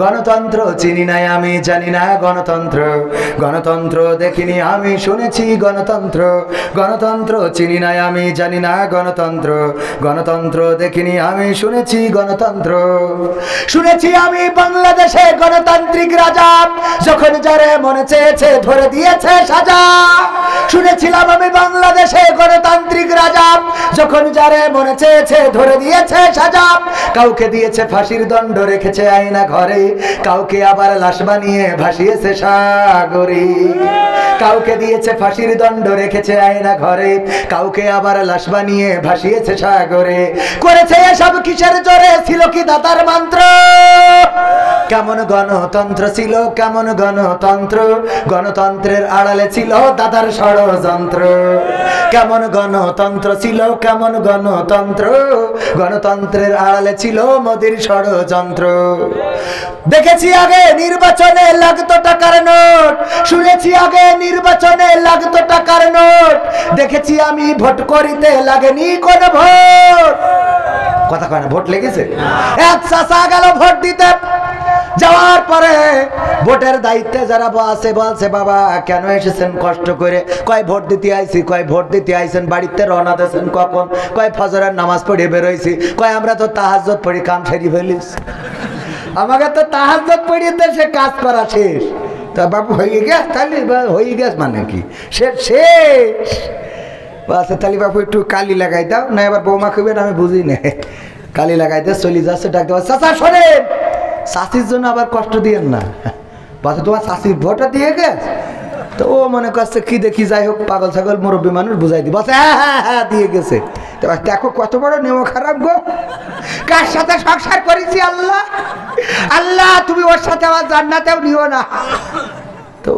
গণতন্ত্র চিনি নাই আমি, জানি না গণতন্ত্র, গণতন্ত্র দেখিনি আমি, শুনেছি গণতন্ত্র, গণতন্ত্র চিনি নাই আমি, জানি না গণতন্ত্র, গণতন্ত্র দেখিনি আমি, শুনেছি গণতন্ত্র। শুনেছি আমি বাংলাদেশে গণতান্ত্রিক রাজা যখন যারে মনে চেয়েছে ধরে দিয়েছে সাজা। শুনেছিলাম আমি বাংলাদেশে গণতান্ত্রিক রাজা যখন যারে মনে চেয়েছে ধরে দিয়েছে সাজা। কাউকে দিয়েছে ফাঁসির দণ্ড, রেখেছে আয়না ঘরে, কাউকে আবার লাশ বানিয়ে ভাসিয়েছে সাগরে। কাউকে দিয়েছে ফাঁসির দণ্ড, রেখেছে আয়না ঘরে, কাউকে আবার লাশ বানিয়ে ভাসিয়েছে সাগরে। করেছে এসব কিসের জোরে, ছিল কি দাতার মন্ত্র? কেমন গণতন্ত্র ছিল, কেমন গণতন্ত্র, গণতন্ত্রের আড়ালে ছিল দাদার ষড়যন্ত্র। কেমন গণতন্ত্র ছিল, কেমন গণতন্ত্র, গণতন্ত্রের আড়ালে ছিল মোদির ষড়যন্ত্র। দেখেছি আগে নির্বাচনে লাগতো টাকার নোট, শুনেছি আগে নির্বাচনে লাগতো টাকার নোট, দেখেছি আমি ভোট করিতে লাগেনি কোন ভোট। কথা কয় না, ভোট লেগেছে? এক চাচা গেল ভোট দিতে, যাওয়ার পরে ভোটের দায়িত্বে যারা আছে বলছে, বাবা কেন এসেছেন কষ্ট করে? কয় ভোট দিতে আইছি। কয় ভোট দিতে আইছেন, বাড়িতে রওনা দিয়েছেন কখন? কয় ফজরের নামাজ পড়ে বেরোইছি। কয় আমরা তো তাহাজ্জুদ পড়ি কাম সেরে ফেলিস, আমাকে তো তাহাজ্জুদ পড়িতে সে কাজ করা শেষ। তা বাবু হয়ে গেছ, তাহলে হয়ে গেছ মানে কি শেষ? আচ্ছা তাহলে বাবু একটু কালি লাগাই দাও না, এবার বৌমা খুবেন আমি বুঝি না, কালি লাগাই দিয়ে চলে যাচ্ছে। ডাকতে পারছে চাচা শোনেন, চাষির জন্য আবার কষ্ট দিয়েন না। বলছে তোমার চাষির ভোটটা দিয়ে গেছে? তো ও মনে করছে কি দেখি, যাই হোক পাগল ছাগল মুরব্বী মানুষ বুঝাই দি। বলছে হ্যাঁ হ্যাঁ হ্যাঁ দিয়ে গেছে। দেখো কত বড় নেমো খারাপ গো, কার সাথে সংসার করেছি আল্লাহ, আল্লাহ তুমি ওর সাথে আমার জান্নাতেও নিও না। তো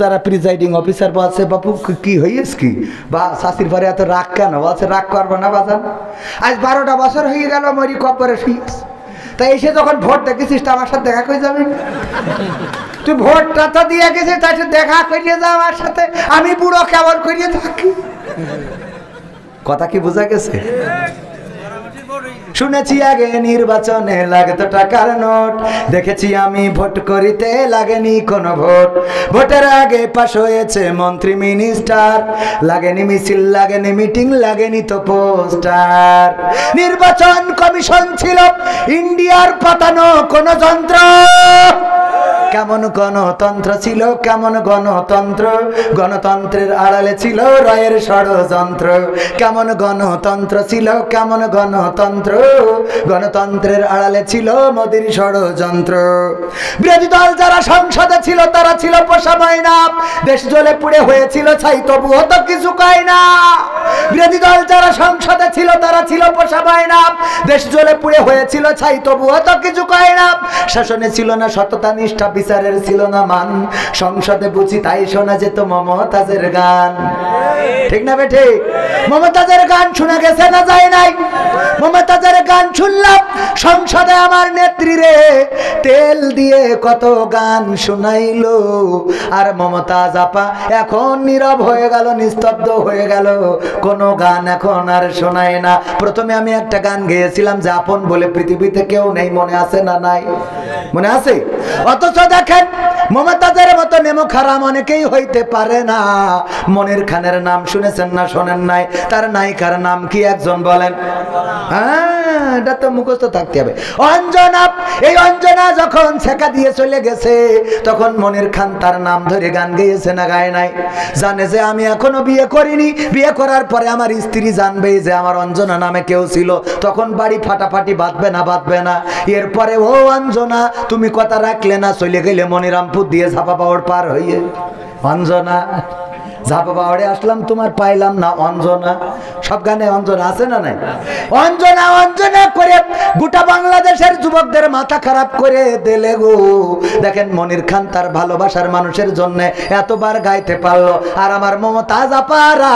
যারা প্রিজাইডিং অফিসার বলছে বাপু কি হইস কি, বা শাশির পরে এত রাগ কেন? বলছে রাগ করবো না বাজান, আজ 12টা বছর হয়ে গেল মরি কবরে শুয়েছ, তাই এসে যখন ভোট দেখেছিস তো আমার সাথে দেখা করে যাবি। তুই ভোটটা তো দিয়ে গেছিস, তাই দেখা করিয়ে যা আমার সাথে, আমি বুড়ো কেমন করিয়ে থাকি। কথা কি বোঝা গেছে? শুনেছি আগে নির্বাচনে লাগতো টাকার নোট, দেখেছি আমি ভোট করিতে লাগেনি কোনো ভোট। ভোটের আগে পাশ হয়েছে মন্ত্রী মিনিস্টার, লাগেনি মিছিল, লাগেনি মিটিং, লাগেনি তো পোস্টার। নির্বাচন কমিশন ছিল ইন্ডিয়ার পাতানো কোন যন্ত্র। কেমন গণতন্ত্র ছিল, কেমন গণতন্ত্র, গণতন্ত্রের আড়ালে ছিল রায়ের ষড়যন্ত্র। কেমন গণতন্ত্র ছিল, কেমন গণতন্ত্র, গণতন্ত্রের আড়ালে ছিল মোদির ষড়যন্ত্র। বিরোধী দল যারা সংসদে ছিল তারা ছিল পোষা ময়না, দেশ জ্বলে পুড়ে হয়েছিল ছাই তবুও তো কিছু কয় না। বিরোধী দল যারা সংসদে ছিল তারা ছিল পোষা ময়না, দেশ জ্বলে পুড়ে হয়েছিল ছাই তবুও তো কিছু কয় না। শাসনে ছিল না সততা নিষ্ঠা, বিচারের ছিল না মান, সংসদে বুঝি তাই শোনা যেত মমতাজের গান। ঠিক না বেঠে? মমতাজের গান শোনা গেছে না যায় নাই? মমতাজের গান শুনলাম সংসদে আমার নেত্রী রে, তেল দিয়ে কত গান শোনাইলো, আর মমতাজ আপা এখন নীরব হয়ে গেল, নিস্তব্ধ হয়ে গেল, কোনো গান এখন আর শোনায় না। প্রথমে আমি একটা গান গেয়েছিলাম যে আপন বলে পৃথিবীতে কেউ নেই, মনে আছে না নাই? মনে আছে? অথচ দেখেন মমতাজের মতো নেমো খারাপ অনেকেই হইতে পারে না। মনির খানের নাম শুনেছেন না শোনেন নাই? তার নায়িকার নাম কি একজন বলেন? হ্যাঁ এটা তো মুখস্থ থাকতে হবে। অঞ্জনা। এই অঞ্জনা যখন ছেকা দিয়ে চলে গেছে তখন মনির খান তার নাম ধরে গান গেয়েছে না গায় নাই? জানে যে আমি এখনো বিয়ে করিনি, বিয়ে করার পরে আমার স্ত্রী জানবে যে আমার অঞ্জনা নামে কেউ ছিল, তখন বাড়ি ফাটাফাটি বাঁধবে না বাঁধবে না? এরপরে ও অঞ্জনা তুমি কথা রাখলে না, চলে গেলে মনিরামপুর দিয়ে ঝাপা পাওয়ার পার হইয়ে। অঞ্জনা ঝাপা পাহাড়ে আসলাম তোমার পাইলাম না অঞ্জনা। সব গানে অঞ্জনা আছে না নাই? অঞ্জনা অঞ্জনা করে গোটা বাংলাদেশের যুবকদের মাথা খারাপ করে দিলে গো। দেখেন মনির খান তার ভালোবাসার মানুষের জন্য এতবার গাইতে পারলো, আর আমার মমতাজ আপারা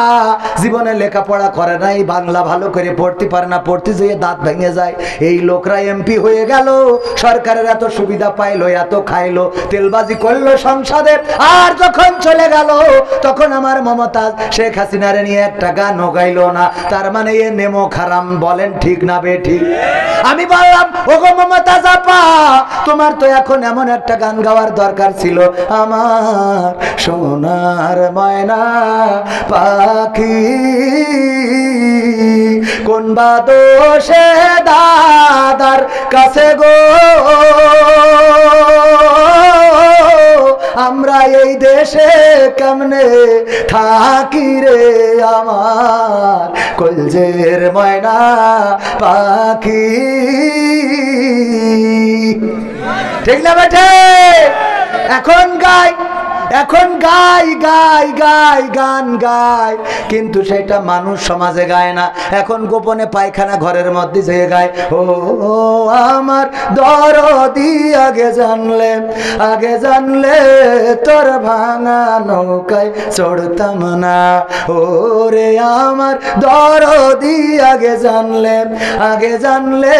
জীবনে লেখাপড়া করে নাই, বাংলা ভালো করে পড়তে পারে না, পড়তে যেয়ে দাঁত ভেঙে যায়। এই লোকরা এমপি হয়ে গেল, সরকারের এত সুবিধা পাইলো, এত খাইলো, তেলবাজি করলো সংসদে, আর যখন চলে গেল তখন আমার মমতাজ শেখ হাসিনারে নিয়ে একটা গানও গাইলো না, তার মানে এ নেমো খারাম। বলেন ঠিক না বেঠিক? আমি বললাম ওগো মমতাজ আপা, তোমার তো এখন এমন একটা গান গাওয়ার দরকার ছিল, আমার সোনার ময়না পাখি কোন বা দোষে দাদার কাছে গো আমরা এই দেশে কেমনে থাকি রে আমার কলজের ময়না পাখি। ঠিক না বেঠে? এখন গাই, এখন গাই গাই গাই গান গায়, কিন্তু সেটা মানুষ সমাজে গায় না, এখন গোপনে পায়খানা ঘরের মধ্যে যেয়ে গায়। ও আমার দরদি আগে জানলে তোর ভাঙা নৌকায় চড়তাম না, ওরে আমার দরদি আগে জানলে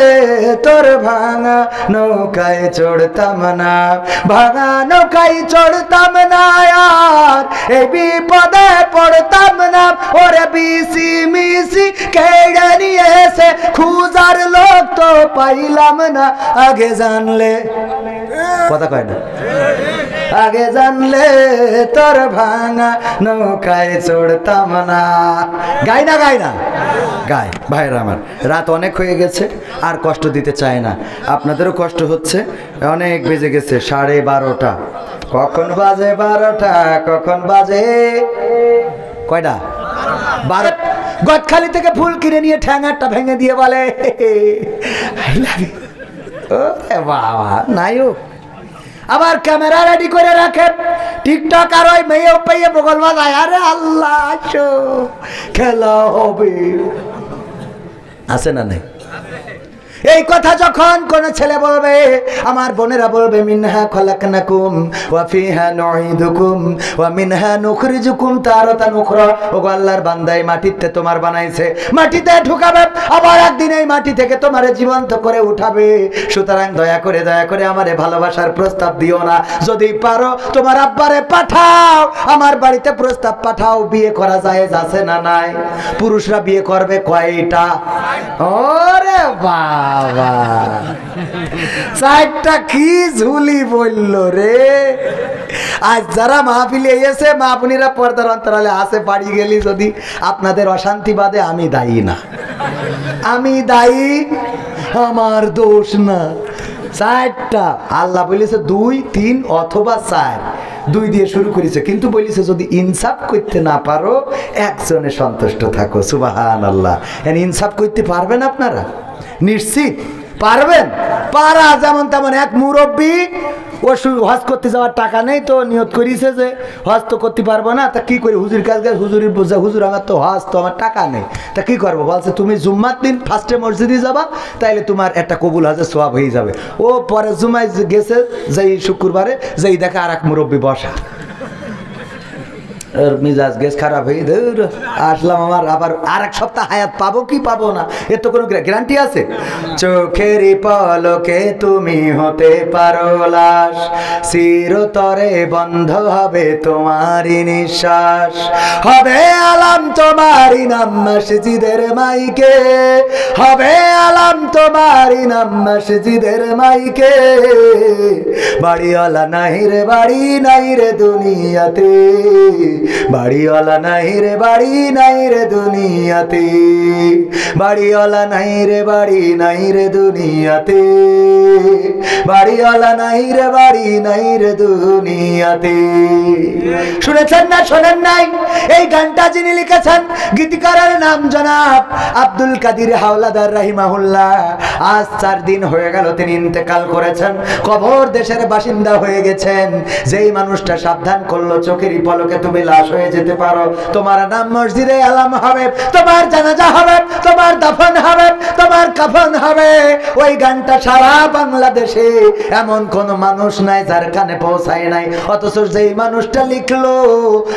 তোর ভাঙা নৌকায় চড়তাম না, ভাঙা নৌকায় চড়তাম না আর এই বিপদে পড়তাম না, ওরে বিসি মিসি কেড়ে নিয়েছে খুঁজার লোক তো পাইলাম না, আগে জানলে কথা কয় না, আগে জানলে তোর ভাঙা নৌকায় চড়তাম না। গাই না গাই না গাই। ভাইরা আমার, রাত অনেক হয়ে গেছে, আর কষ্ট দিতে চায় না, আপনাদেরও কষ্ট হচ্ছে, অনেক বেজে গেছে 12:30। কখন বাজে 12টা, কখন বাজে কয়টা? 12। গদখালি থেকে ফুল কিনে নিয়ে ঠ্যাঙারটা ভেঙে দিয়ে বলে আই লাভ ইউ। ও বাবা নায়ক আবার ক্যামেরা রেডি করে রাখে, টিকটক আর ওই মেয়ে পেয়ে বগল বাজায়, আরে আল্লাহ আসো খেলা হবে, আছে না নাই? এই কথা যখন কোন ছেলে বলবে, আমার বোনেরা বলবে মিনহা খলাকনাকুম ওয়া ফিহা নুঈদুকুম ওয়া মিনহা নুখরিজুকুম তারাতান উখরা। ওগো আল্লাহর বান্দা, এই মাটিতে তোমার বানাইছে, মাটিতে ঢুকাবে, আবার একদিন এই মাটি থেকে তোমারে জীবন্ত করে উঠাবে। সুতরাং দয়া করে আমারে ভালোবাসার প্রস্তাব দিও না, যদি পারো তোমার আব্বারে পাঠাও, আমার বাড়িতে প্রস্তাব পাঠাও, বিয়ে করা যায় আছে না নাই? পুরুষরা বিয়ে করবে কয়টা? ওরে বাবা, চারটা কি ঝুলি বলল রে। আজ যারা মাহফিলে এসে মা বোনেরা পর্দার অন্তরালে আসে, বাড়ি গেলি যদি আপনাদের অশান্তি বাদে আমি দায়ী না, আমি দায়ী, আমার দোষ না। চারটা আল্লাহ বলেছে 2, 3 অথবা 4, 2 দিয়ে শুরু করেছে, কিন্তু বলেছে যদি ইনসাফ করতে না পারো একজনে সন্তুষ্ট থাকো। সুবহানাল্লাহ। ইনসাফ করতে পারবেন আপনারা? নিশ্চিত পারবেন? পারা যেমন তেমন এক মুরব্বী, ও হজ করতে যাওয়ার টাকা নেই, তো নিয়ত করিছে যে হজ তো করতে পারবো না, তা কি করি, হুজুর কাছে হুজুরের বোঝা, হুজুর আমার তো হজ, তো আমার টাকা নেই, তা কি করবো? বলছে তুমি জুম্মার দিন ফার্স্টে মসজিদে যাবা, তাইলে তোমার একটা কবুল হজের সওয়াব হয়ে যাবে। ও পরে জুমায় গেছে, যেই শুক্রবারে, যেই দেখে আর এক মুরব্বী বসা, মিজাজ গেছ খারাপ হয়ে দূর আসলাম, আমার আবার আর এক সপ্তাহ হায়াত পাবো কি পাবো না এর তো কোনো গ্যারান্টি আছে? চোখেরই পলকে তুমি হতে পারো লাশ, চিরতরে বন্ধ হবে তোমারই নিঃশ্বাস, হবে আলাম তোমারই নাম মসজিদের মাইকে, হবে আলাম তোমারই নাম মসজিদের মাইকে, বাড়িওয়ালা নাই রে বাড়ি নাই রে দুনিয়াতে, বাড়িওয়ালা নাই রে বাড়ি নাই রে দুনিয়াতে, বাড়িওয়ালা নাই রে বাড়ি নাই রে দুনিয়াতে, বাড়িওয়ালা নাই রে বাড়ি নাই রে দুনিয়াতে। শুনেছেন না শোনেন নাই? এই গানটা যিনি লিখেছেন, গীতিকারের নাম জনাব আব্দুল কাদির হাওলাদার রাহিমাহুল্লাহ। আজ 4 দিন হয়ে গেল তিনি ইন্তেকাল করেছেন, কবর দেশের বাসিন্দা হয়ে গেছেন। যেই মানুষটা সাবধান করলো চোখেরই পলকে তুমি লাশ হয়ে যেতে পারো, তোমার নাম মসজিদে আলাম হবে, তোমার জানাজা হবে, তোমার দাফন হবে, তোমার কাফন হবে। ওই গানটা সারা বাংলাদেশে এমন কোন মানুষ নাই যার কানে পৌঁছায় নাই, অথচ যেই মানুষটা লিখলো,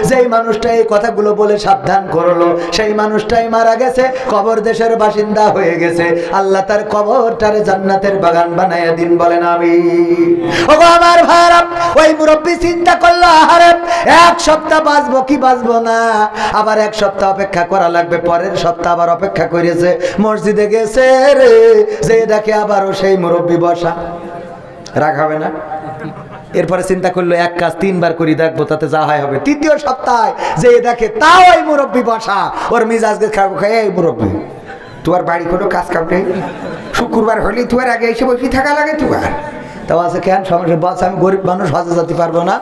যেই মানুষটা এই কথাগুলো বলে সাবধান করলো, সেই মানুষটাই মারা গেছে, কবর দেশের বাসিন্দা হয়ে গেছে। আল্লাহ তার কবরটারে জান্নাতের বাগান বানায় দিন, বলেন আমিন। ওগো আমার ভাইরা, ওই মুরব্বী চিন্তা করলো, আরে এক সপ্তাহ বাঁচবো কি বাঁচবো না, আবার এক সপ্তাহ অপেক্ষা করা লাগবে। পরের সপ্তাহ আবার অপেক্ষা করেছে, মসজিদে গেছে রে, যে দেখে আবারও সেই মুরব্বী বসা, রাগ হবে না? এরপরে চিন্তা করলো এক কাজ তিনবার করি দেখবো, তাতে যা হয় হবে। তৃতীয় সপ্তাহে যে দেখে তাও ওই মুরব্বী বসা, ওর মিজাজকে খাবো, এই মুরব্বী তোমার বাড়ি কোনো কাজ কাম নেই, শুক্রবার হলে তোমার আগে এসে বসে থাকা লাগে তোমার? তাও আছে কেন সমস্যা? বলছে আমি গরিব মানুষ, হজে যেতে পারবো না,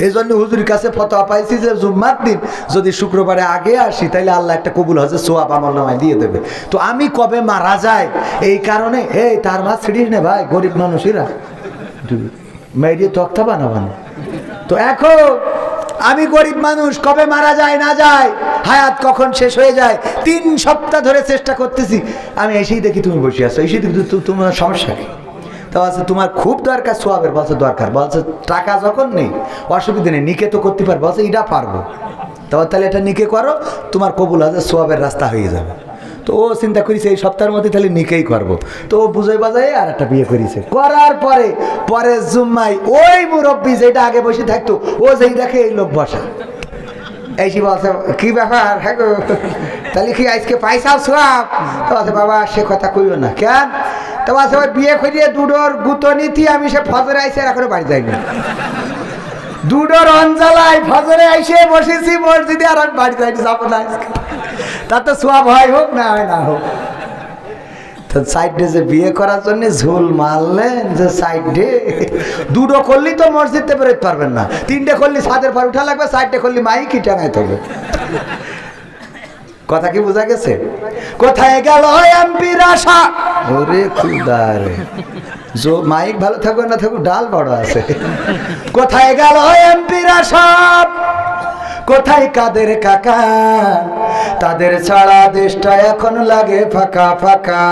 এই জন্য হুজুরের কাছে ফতোয়া পাইছি যে জুম্মার দিন যদি শুক্রবারে আগে আসি তাহলে আল্লাহ একটা কবুল হজের সোয়াব আমার নামায় দিয়ে দেবে। তো আমি কবে মারা যায় এই কারণে, এই তার মা ছিড়িস নে ভাই, গরিব মানুষেরা মেয়েদের তক্তা বানাবানো। তো এখন আমি গরিব মানুষ, কবে মারা যায় না যায়, হায়াত কখন শেষ হয়ে যায়, 3 সপ্তাহ ধরে চেষ্টা করতেছি, আমি এসেই দেখি তুমি বসে আছো, এসেই দেখি তোমার সমস্যা কি? তা বলছে তোমার খুব দরকার সোয়াবের, বলছে দরকার, বলছে টাকা যখন নেই অসুবিধা নেই, নিকে তো করতে পারবো, বলছে এটা পারবো, তাহলে এটা নিকে করো, তোমার কবুল হাজার সোয়াবের রাস্তা হয়ে যাবে। তো ও চিন্তা করেছে এই সপ্তাহের মধ্যে তাহলে নিকেই করবো। তো ও বুঝাই বাজায় আর একটা বিয়ে করেছে, করার পরে পরের জুম্মাই ওই মুরব্বী যেটা আগে বসে থাকতো, ও যেই দেখে এই লোক বসা, এইসি বলছে কি ব্যাপার, হ্যাঁ গো তাহলে কি আজকে পাইসাও সোয়াব? তো বলছে বাবা সে কথা কইও না, কেন? তো বলছে ওই বিয়ে করিয়ে দুডোর গুতো নীতি, আমি সে ফজরে আইসে এখনো বাড়ি যাইনি, দুডোর অঞ্জলায় ফজরে আইসে বসেছি মসজিদে, আর আমি বাড়ি যাইনি, যাবো না আজকে, তাতে সোয়াব হয় হোক না হয় না হোক। তো সাইডে যে বিয়ে করার জন্য ঝুল মারলেন, যে সাইডে দুটো করলেই তো মসজিদে বেরোতে পারবেন না, 3টে করলে ছাদের পর উঠা লাগবে, 4টে করলে মাইকি টাঙাইতে হবে। কথা কি বোঝা গেছে? কোথায় গেল এমপির আশা, ওরে খুদারে, মাইক ভালো থাকুক না থাকুক ডাল বড় আছে। কোথায় গেল এমপির আশা, কোথায় কাদের কাকা, তাদের ছাড়া দেশটা এখন লাগে ফাঁকা ফাঁকা।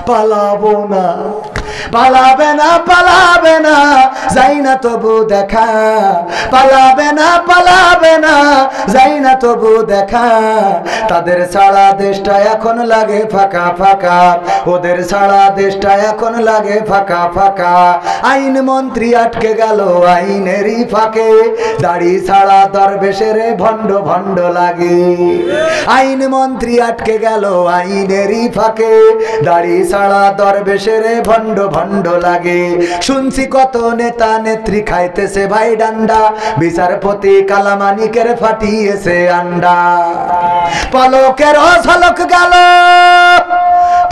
পালাবো না, পালাবে না, পালাবে না, যাই না তবু দেখা, পালাবে না, পালাবে না, যাই না তবু দেখা, তাদের ছাড়া দেশটা এখন লাগে ফাঁকা ফাঁকা, ওদের ছাড়া দেশটা এখন লাগে ফাঁকা ফাঁকা। আইন মন্ত্রী আটকে গেল আইনেরই ফাঁকে, দাড়ি ছাড়া দরবেশের ভণ্ড ভণ্ড লাগে। আইন মন্ত্রী আটকে গেল আইনেরই ফাঁকে, দাড়ি ছাড়া দরবেশের ভণ্ড ভণ্ড লাগে। শুনছি কত নেতা নেত্রী খাইতেছে ভাই ডান্ডা, বিচারপতি কালামানিকের ফাটিয়েছে আন্ডা। পলকের ঝলক গেল,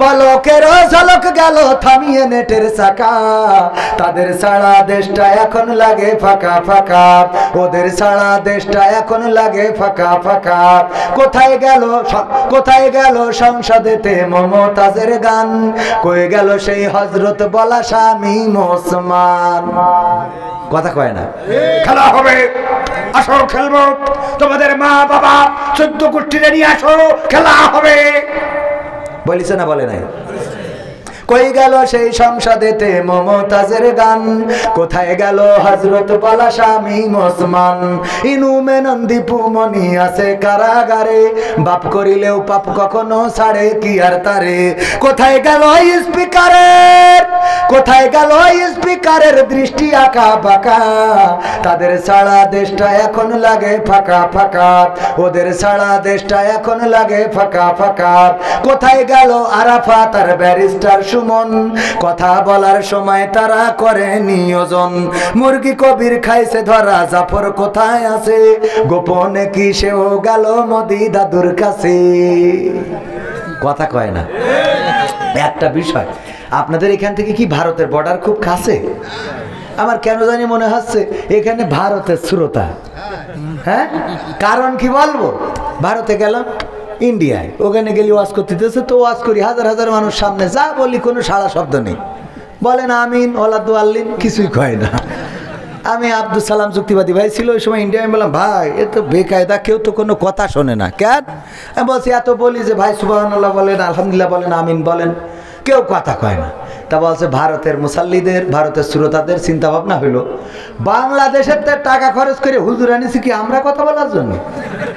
পলকের ঝলক গেল থামিয়ে নেটের চাকা, তাদের ছাড়া দেশটা এখন লাগে ফাঁকা ফাঁকা, ওদের ছাড়া দেশটা এখন লাগে ফাঁকা ফাঁকা। কোথায় গেল, কোথায় গেল সংসদেতে মমতাজের গান, কই গেল সেই হযরত বলা স্বামী ওসমান? কথা কয় না, খেলা হবে, আসো খেলবো, তোমাদের মা বাবা 14 গোষ্ঠীরে নিয়ে আসো, খেলা হবে, বলিছে না বলে নাই? কই গেল সেই সংসদেতে মমতাজের গান, কোথায় গেল হযরত বলা স্বামী ওসমান? ইনু মেনন দীপু মনি আছে কারাগারে, বাপ করিলেও পাপ কখনো ছাড়ে কি আর তারে। কোথায় গেল স্পিকারের, কোথায় গেল স্পিকারের দৃষ্টি আঁকা বাঁকা, তাদের ছাড়া দেশটা এখন লাগে ফাঁকা ফাঁকা, ওদের ছাড়া দেশটা এখন লাগে ফাঁকা ফাঁকা। কোথায় গেল আরাফাত আর ব্যারিস্টার সুমন, কথা বলার সময় তারা করে নিয়োজন। মুরগি কবির খাইছে ধরা, জাফর কোথায় আছে, গোপনে কি সেও গেল মোদি দাদুর কাছে? কথা কয় না। একটা বিষয়, আপনাদের এখান থেকে কি ভারতের বর্ডার খুব কাছে? আমার কেন জানি মনে হচ্ছে এখানে ভারতের শ্রোতা। হ্যাঁ, কারণ কি বলবো, ভারতে গেলাম, ইন্ডিয়ায়, ওখানে গেলে ওয়াজ করতে দিতেছে, তো ওয়াজ করি, হাজার হাজার মানুষ সামনে, যা বলি কোনো সাড়া শব্দ নেই, বলেন আমিন ওলাদু আল্লিন, কিছুই কয় না। আমি আব্দুল সালাম যুক্তিবাদী ভাই ছিল ওই সময় ইন্ডিয়া, আমি বললাম ভাই এ তো বেকায়দা, কেউ তো কোনো কথা শোনে না, কেন? আমি বলছি এত বলি যে ভাই সুবহানাল্লাহ বলেন, আলহামদুলিল্লাহ বলেন, আমিন বলেন, কেউ কথা কয় না। তা বলছে ভারতের মুসাল্লিদের, ভারতের শ্রোতাদের চিন্তা ভাবনা হইলো বাংলাদেশের টাকা খরচ করে হুজুর আনিছি কি আমরা কথা বলার জন্য?